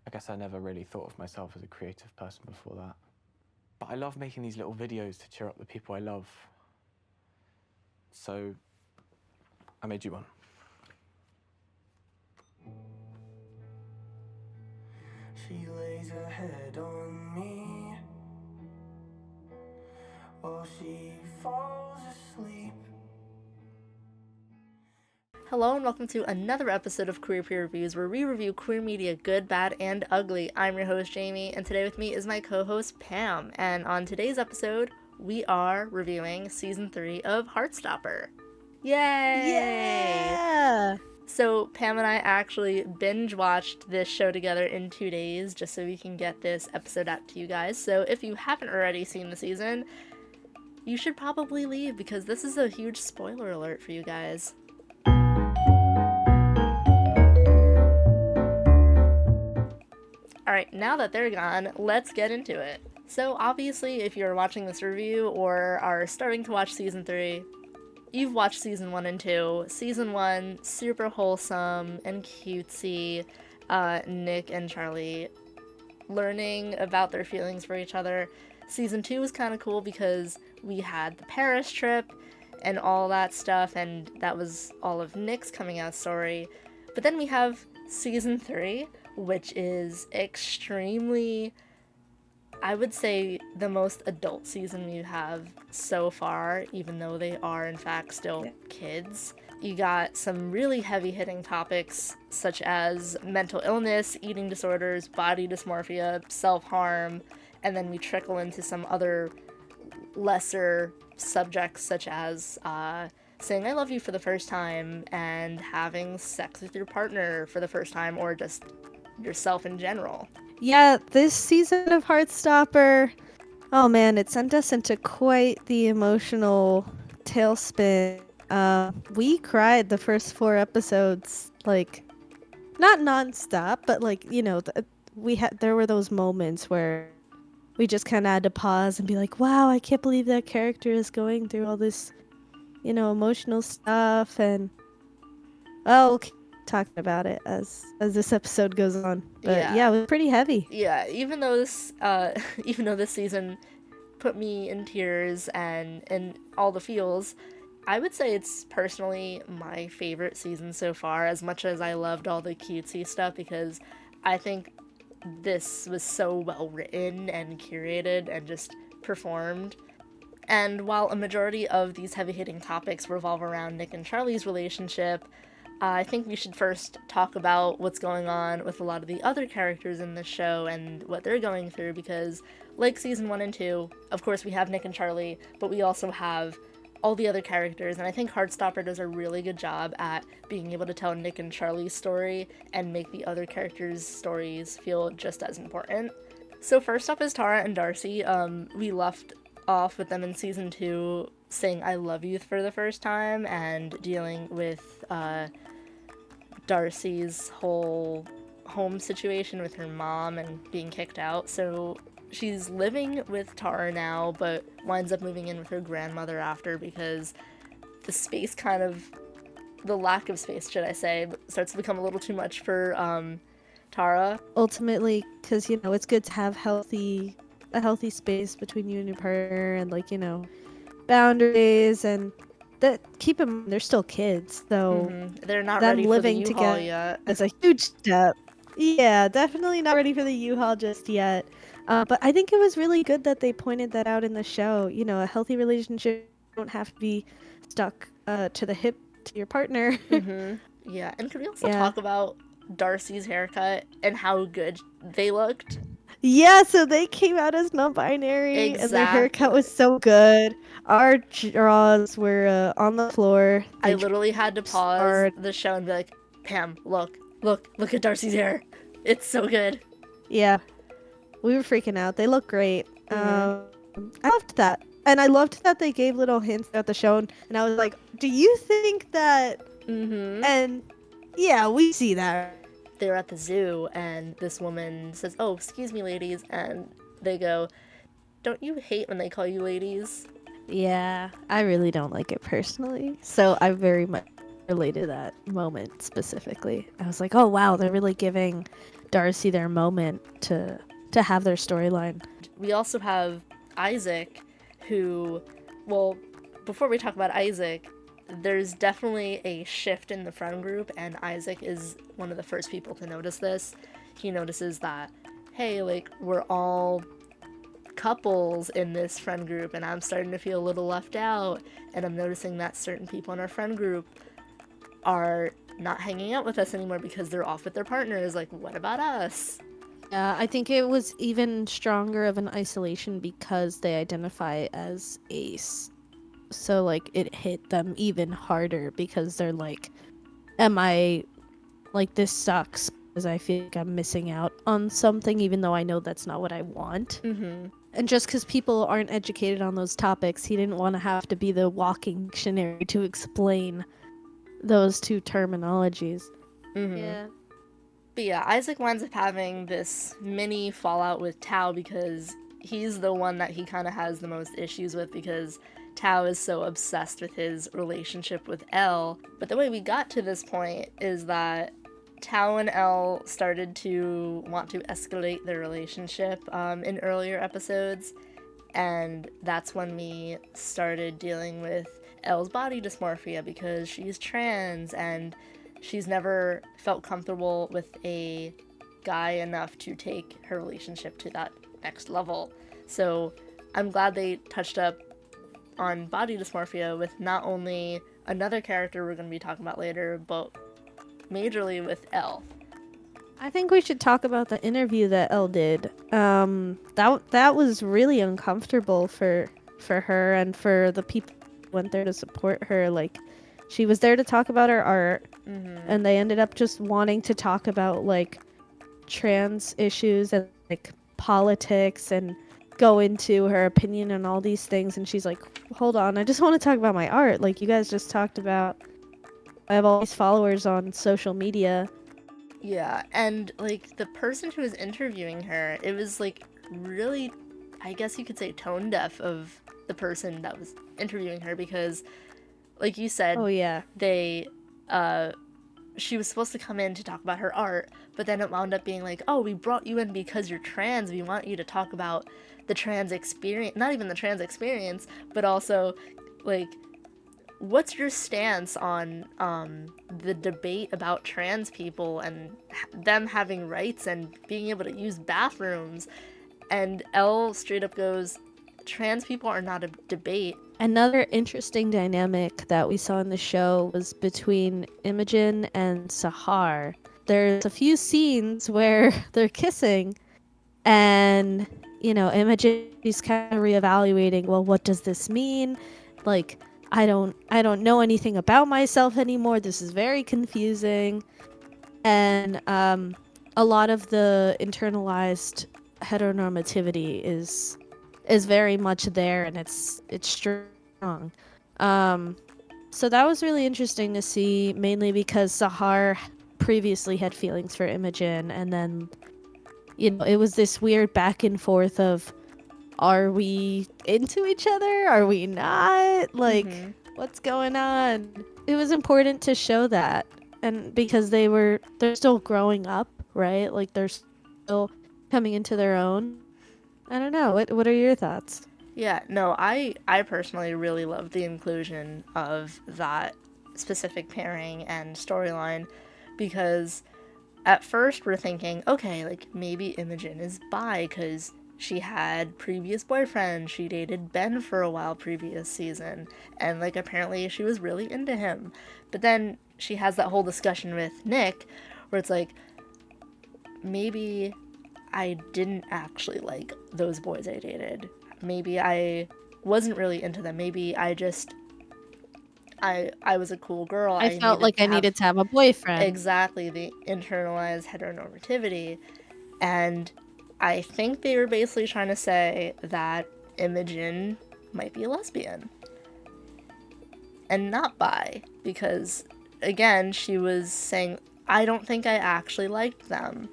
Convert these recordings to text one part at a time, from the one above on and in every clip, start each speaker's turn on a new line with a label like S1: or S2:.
S1: I guess I never really thought of myself as a creative person before that. But I love making these little videos to cheer up the people I love. So I made you one. She lays her head on me while she falls asleep.
S2: Hello and welcome to another episode of Queer Peer Reviews, where we review queer media good, bad, and ugly. I'm your host, Jamie, and today with me is my co-host, Pam. And on today's episode, we are reviewing Season 3 of Heartstopper. Yay!
S3: Yeah!
S2: So Pam and I actually binge-watched this show together in 2 days, just so we can get this episode out to you guys. So if you haven't already seen the season, you should probably leave, because this is a huge spoiler alert for you guys. Alright, now that they're gone, let's get into it. So obviously, if you're watching this review or are starting to watch Season 3, you've watched Season 1 and 2. Season 1, super wholesome and cutesy. Nick and Charlie learning about their feelings for each other. Season 2 was kind of cool because we had the Paris trip and all that stuff, and that was all of Nick's coming out story. But then we have Season 3, which is extremely, I would say, the most adult season we have so far, even though they are in fact still kids. You got some really heavy-hitting topics such as mental illness, eating disorders, body dysmorphia, self-harm, and then we trickle into some other lesser subjects such as saying I love you for the first time and having sex with your partner for the first time, or just yourself in general.
S3: Yeah, this season of Heartstopper, oh man, it sent us into quite the emotional tailspin. We cried the first 4 episodes, like, not non-stop, but like, you know, there were those moments where we just kind of had to pause and be like, wow, I can't believe that character is going through all this, you know, emotional stuff. And we'll keep talking about it as this episode goes on. But yeah, it was pretty heavy.
S2: Yeah, even though this season put me in tears and all the feels, I would say it's personally my favorite season so far, as much as I loved all the cutesy stuff, because I think this was so well written and curated and just performed. And while a majority of these heavy-hitting topics revolve around Nick and Charlie's relationship, I think we should first talk about what's going on with a lot of the other characters in this show and what they're going through, because like Season 1 and 2, of course we have Nick and Charlie, but we also have all the other characters, and I think Heartstopper does a really good job at being able to tell Nick and Charlie's story and make the other characters' stories feel just as important. So first up is Tara and Darcy. We left off with them in Season 2 saying I love you for the first time and dealing with Darcy's whole home situation with her mom and being kicked out. So she's living with Tara now, but winds up moving in with her grandmother after, because the lack of space, should I say, starts to become a little too much for Tara.
S3: Ultimately, because, you know, it's good to have a healthy space between you and your partner, and, like, you know, boundaries, and that, keep in mind, they're still kids, so
S2: they're not
S3: them
S2: ready for the
S3: living
S2: U-Haul
S3: together
S2: yet.
S3: is a huge step. Yeah, definitely not ready for the U-Haul just yet. But I think it was really good that they pointed that out in the show. You know, a healthy relationship don't have to be stuck to the hip to your partner.
S2: Yeah, and could we also talk about Darcy's haircut and how good they looked?
S3: Yeah, so they came out as non-binary, and their haircut was so good. Our jaws were on the floor.
S2: I literally had to pause the show and be like, Pam, look at Darcy's hair. It's so good.
S3: Yeah, we were freaking out. They look great. I loved that. And I loved that they gave little hints throughout the show, and I was like, do you think that... And yeah, we see that.
S2: They're at the zoo, and this woman says, oh, excuse me, ladies, and they go, don't you hate when they call you ladies?
S3: Yeah, I really don't like it personally, so I very much related to that moment specifically. I was like, oh wow, they're really giving Darcy their moment to have their storyline.
S2: We also have Isaac, who, well, before we talk about Isaac, there's definitely a shift in the friend group, and Isaac is one of the first people to notice this. He notices that, hey, like, we're all couples in this friend group, and I'm starting to feel a little left out, and I'm noticing that certain people in our friend group are not hanging out with us anymore because they're off with their partners. Like, what about us?
S3: I think it was even stronger of an isolation because they identify as ace. So, like, it hit them even harder because they're like, am I, like, this sucks because I feel like I'm missing out on something even though I know that's not what I want.
S2: Mm-hmm.
S3: And just because people aren't educated on those topics, he didn't want to have to be the walking dictionary to explain those two terminologies.
S2: Mm-hmm.
S3: Yeah.
S2: But yeah, Isaac winds up having this mini fallout with Tao because he's the one that he kind of has the most issues with because Tao is so obsessed with his relationship with Elle. But the way we got to this point is that Tao and Elle started to want to escalate their relationship in earlier episodes, and that's when we started dealing with Elle's body dysmorphia because she's trans and she's never felt comfortable with a guy enough to take her relationship to that next level. So I'm glad they touched up on body dysmorphia with not only another character we're going to be talking about later, but majorly with Elle.
S3: I think we should talk about the interview that Elle did. That was really uncomfortable for her and for the people who went there to support her. Like, she was there to talk about her art, and they ended up just wanting to talk about, like, trans issues and, like, politics and go into her opinion on all these things. And she's like, hold on, I just want to talk about my art. Like, you guys just talked about, I have all these followers on social media.
S2: Yeah, and, like, the person who was interviewing her, it was, like, really, I guess you could say, tone deaf of the person that was interviewing her because, like you said,
S3: Oh, yeah.
S2: she was supposed to come in to talk about her art, but then it wound up being like, oh, we brought you in because you're trans. We want you to talk about the trans experience, not even the trans experience, but also, like, what's your stance on the debate about trans people and them having rights and being able to use bathrooms? And Elle straight up goes, trans people are not a debate.
S3: Another interesting dynamic that we saw in the show was between Imagin and Sahar. There's a few scenes where they're kissing, and, you know, Imagin is kind of reevaluating, well, what does this mean? Like, I don't know anything about myself anymore. This is very confusing. And a lot of the internalized heteronormativity is very much there, and it's strong. So that was really interesting to see, mainly because Sahar previously had feelings for Imagin, and then, you know, it was this weird back and forth of, are we into each other? Are we not? Like, what's going on? It was important to show that, and because they're still growing up, right? Like, they're still coming into their own. I don't know. What are your thoughts?
S2: Yeah, no, I personally really love the inclusion of that specific pairing and storyline because at first we're thinking, okay, like, maybe Imagin is bi because she had previous boyfriends. She dated Ben for a while previous season, and, like, apparently she was really into him. But then she has that whole discussion with Nick where it's like, maybe I didn't actually like those boys I dated. Maybe I wasn't really into them. Maybe I just, I was a cool girl.
S3: I felt like I needed to have a boyfriend.
S2: Exactly, the internalized heteronormativity. And I think they were basically trying to say that Imagin might be a lesbian. And not bi. Because, again, she was saying, I don't think I actually liked them.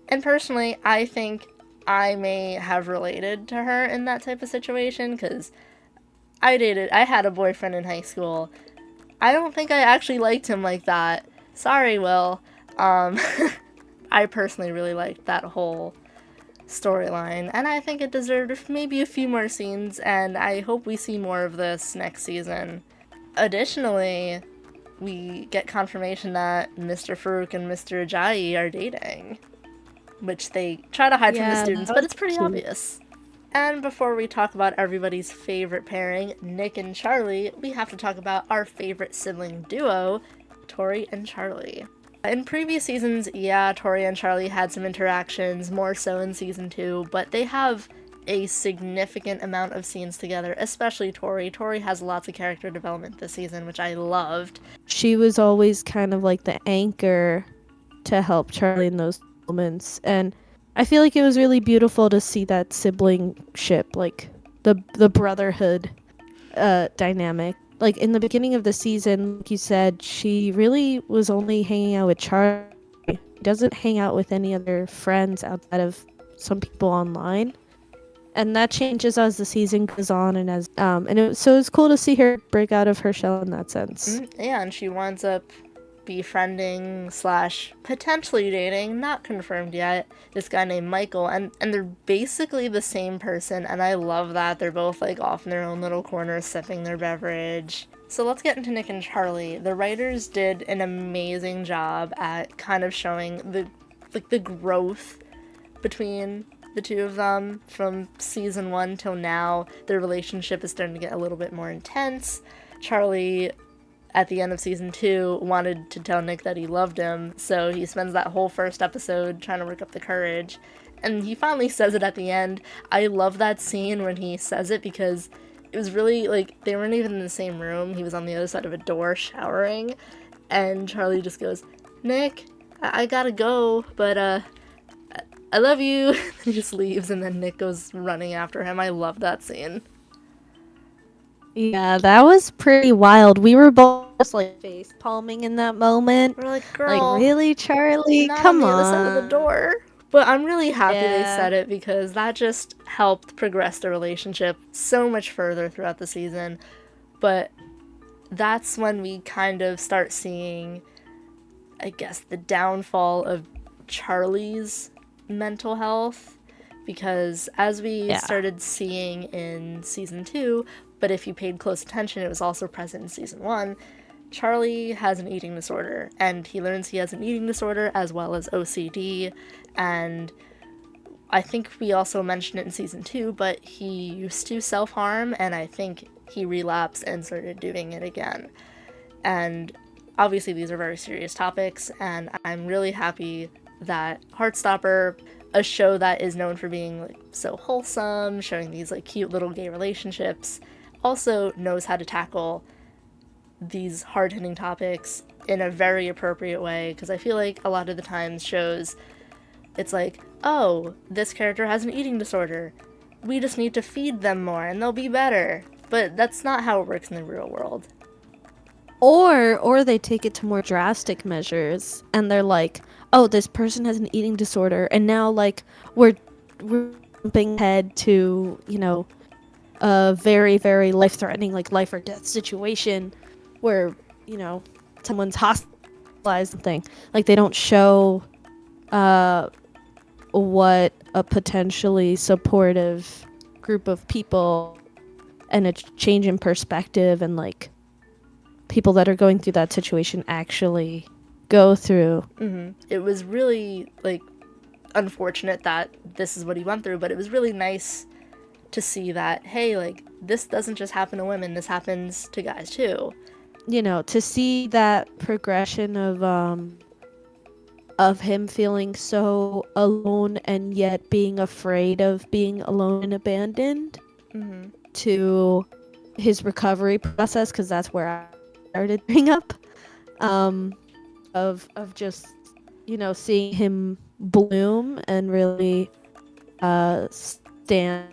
S2: And personally, I think I may have related to her in that type of situation, because I had a boyfriend in high school. I don't think I actually liked him like that. Sorry, Will. I I personally really liked that whole storyline, and I think it deserved maybe a few more scenes, and I hope we see more of this next season. Additionally, we get confirmation that Mr. Farouk and Mr. Ajayi are dating, which they try to hide from the students, but it's pretty obvious. And before we talk about everybody's favorite pairing, Nick and Charlie, we have to talk about our favorite sibling duo, Tori and Charlie. In previous seasons, yeah, Tori and Charlie had some interactions, more so in season 2, but they have a significant amount of scenes together, especially Tori. Tori has lots of character development this season, which I loved.
S3: She was always kind of like the anchor to help Charlie in those moments, and I feel like it was really beautiful to see that siblingship, like the brotherhood dynamic. Like in the beginning of the season, like you said, she really was only hanging out with Charlie. She doesn't hang out with any other friends outside of some people online. And that changes as the season goes on, and so it's cool to see her break out of her shell in that sense.
S2: Yeah, and she winds up befriending / potentially dating, not confirmed yet, this guy named Michael, and they're basically the same person, and I love that. They're both like off in their own little corner sipping their beverage. So let's get into Nick and Charlie. The writers did an amazing job at kind of showing the growth between the two of them from season 1 till now. Their relationship is starting to get a little bit more intense. Charlie, at the end of season 2, wanted to tell Nick that he loved him, so he spends that whole first episode trying to work up the courage, and he finally says it at the end. I love that scene when he says it, because it was really, like, they weren't even in the same room. He was on the other side of a door showering, and Charlie just goes, "Nick, I gotta go, but I love you." And he just leaves, and then Nick goes running after him. I love that scene.
S3: Yeah, that was pretty wild. We were both just like face palming in that moment.
S2: We're like, girl,
S3: like, really, Charlie?
S2: not
S3: Come
S2: on the
S3: on.
S2: other side of the door. But I'm really happy they
S3: Yeah.
S2: said it, because that just helped progress the relationship so much further throughout the season. But that's when we kind of start seeing, I guess, the downfall of Charlie's mental health, because as we started seeing in season 2, but if you paid close attention, it was also present in season 1, Charlie has an eating disorder, and he learns he has an eating disorder as well as OCD, and I think we also mentioned it in season 2, but he used to self-harm, and I think he relapsed and started doing it again. And obviously these are very serious topics, and I'm really happy that Heartstopper, a show that is known for being like so wholesome, showing these like cute little gay relationships, also knows how to tackle these hard-hitting topics in a very appropriate way, because I feel like a lot of the times shows, it's like, oh, this character has an eating disorder, we just need to feed them more and they'll be better. But that's not how it works in the real world.
S3: Or they take it to more drastic measures, and they're like, oh, this person has an eating disorder, and now like we're jumping ahead to, you know, a very, very life-threatening, like life or death situation where, you know, someone's hospitalized and thing. Like, they don't show what a potentially supportive group of people and a change in perspective and like people that are going through that situation actually go through.
S2: It was really like unfortunate that this is what he went through, but it was really nice to see that, hey, like, this doesn't just happen to women, this happens to guys too.
S3: You know, to see that progression of him feeling so alone and yet being afraid of being alone and abandoned, to his recovery process, because that's where I started bringing up, of just, you know, seeing him bloom and really stand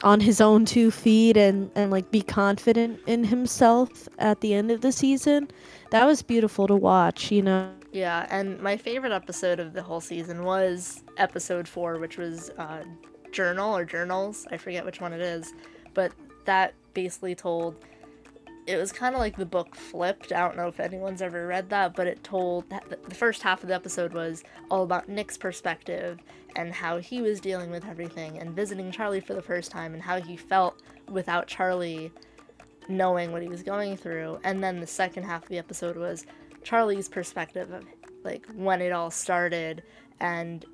S3: on his own 2 feet and like be confident in himself at the end of the season. That was beautiful to watch, you know.
S2: Yeah, and my favorite episode of the whole season was episode 4, which was Journal or Journals, I forget which one it is, but that basically told it was kind of like the book flipped. I don't know if anyone's ever read that, but it told the first half of the episode was all about Nick's perspective and how he was dealing with everything and visiting Charlie for the first time and how he felt without Charlie knowing what he was going through. And then the second half of the episode was Charlie's perspective of like when it all started and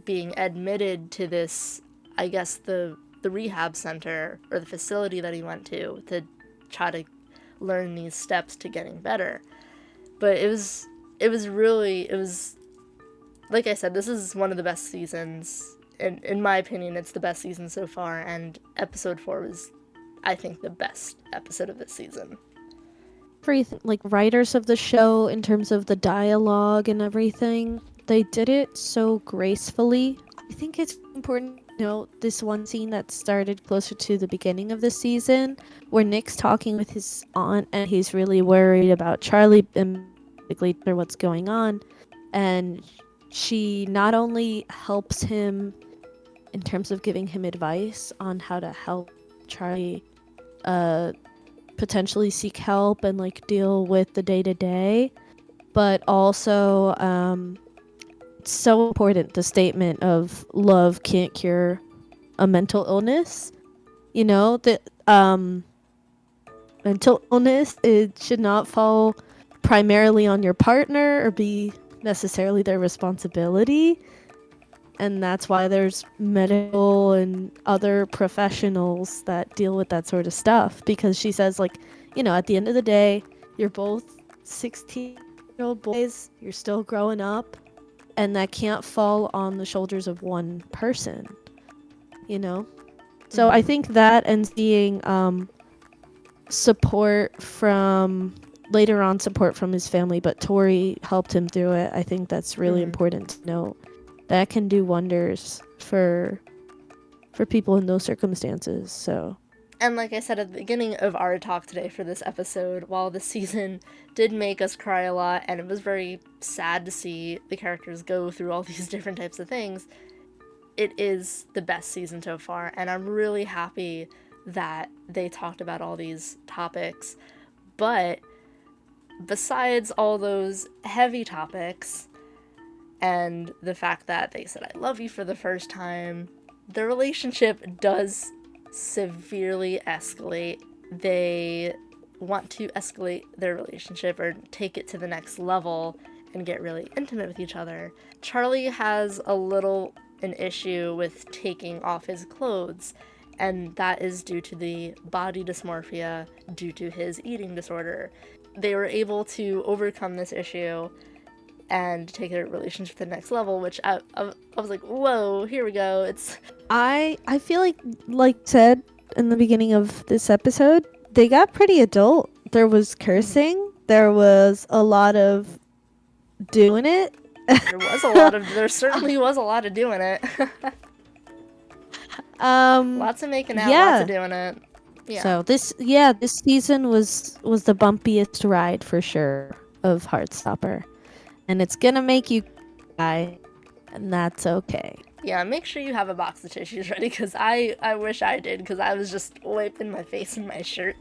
S2: being admitted to this, I guess the rehab center or the facility that he went to try to learn these steps to getting better. But it was like I said, this is one of the best seasons. In my opinion, it's the best season so far, and episode 4 was, I think, the best episode of this season.
S3: Like writers of the show, in terms of the dialogue and everything, they did it so gracefully. I think it's important to note this one scene that started closer to the beginning of the season, where Nick's talking with his aunt and he's really worried about Charlie and basically what's going on, and she not only helps him in terms of giving him advice on how to help Charlie potentially seek help and like deal with the day-to-day, but also it's so important, the statement of love can't cure a mental illness. You know, that mental illness, it should not fall primarily on your partner or be necessarily their responsibility. And that's why there's medical and other professionals that deal with that sort of stuff. Because she says, like, you know, at the end of the day, you're both 16-year-old boys, you're still growing up, and that can't fall on the shoulders of one person, you know? So I think that, and seeing support from his family, but Tori helped him through it. I think that's really important to note. That can do wonders for people in those circumstances. So,
S2: and like I said at the beginning of our talk today for this episode, while the season did make us cry a lot and it was very sad to see the characters go through all these different types of things, it is the best season so far, and I'm really happy that they talked about all these topics. But besides all those heavy topics and the fact that they said I love you for the first time, the relationship does severely escalate. They want to escalate their relationship or take it to the next level and get really intimate with each other. Charlie has an issue with taking off his clothes, and that is due to the body dysmorphia due to his eating disorder. They were able to overcome this issue and take their relationship to the next level, which I was like, whoa, here we go.
S3: I feel like said in the beginning of this episode, they got pretty adult. There was cursing. There was a lot of doing it.
S2: There certainly was a lot of doing it. Lots of making out, lots of doing it. Yeah.
S3: So this season was the bumpiest ride for sure of Heartstopper. And it's gonna make you cry, and that's okay.
S2: Yeah, make sure you have a box of tissues ready, because I wish I did, because I was just wiping my face in my shirt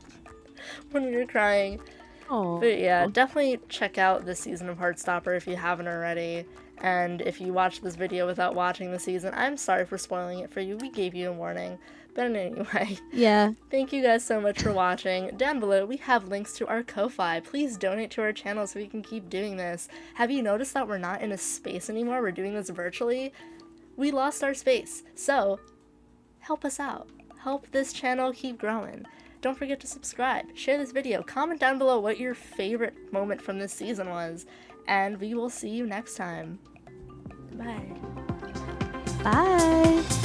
S2: when we were crying.
S3: Oh.
S2: But yeah, definitely check out this season of Heartstopper if you haven't already. And if you watched this video without watching the season, I'm sorry for spoiling it for you. We gave you a warning. But anyway, thank you guys so much for watching. Down below, we have links to our Ko-Fi. Please donate to our channel so we can keep doing this. Have you noticed that we're not in a space anymore? We're doing this virtually. We lost our space. So, help us out. Help this channel keep growing. Don't forget to subscribe, share this video, comment down below what your favorite moment from this season was, and we will see you next time. Bye.
S3: Bye.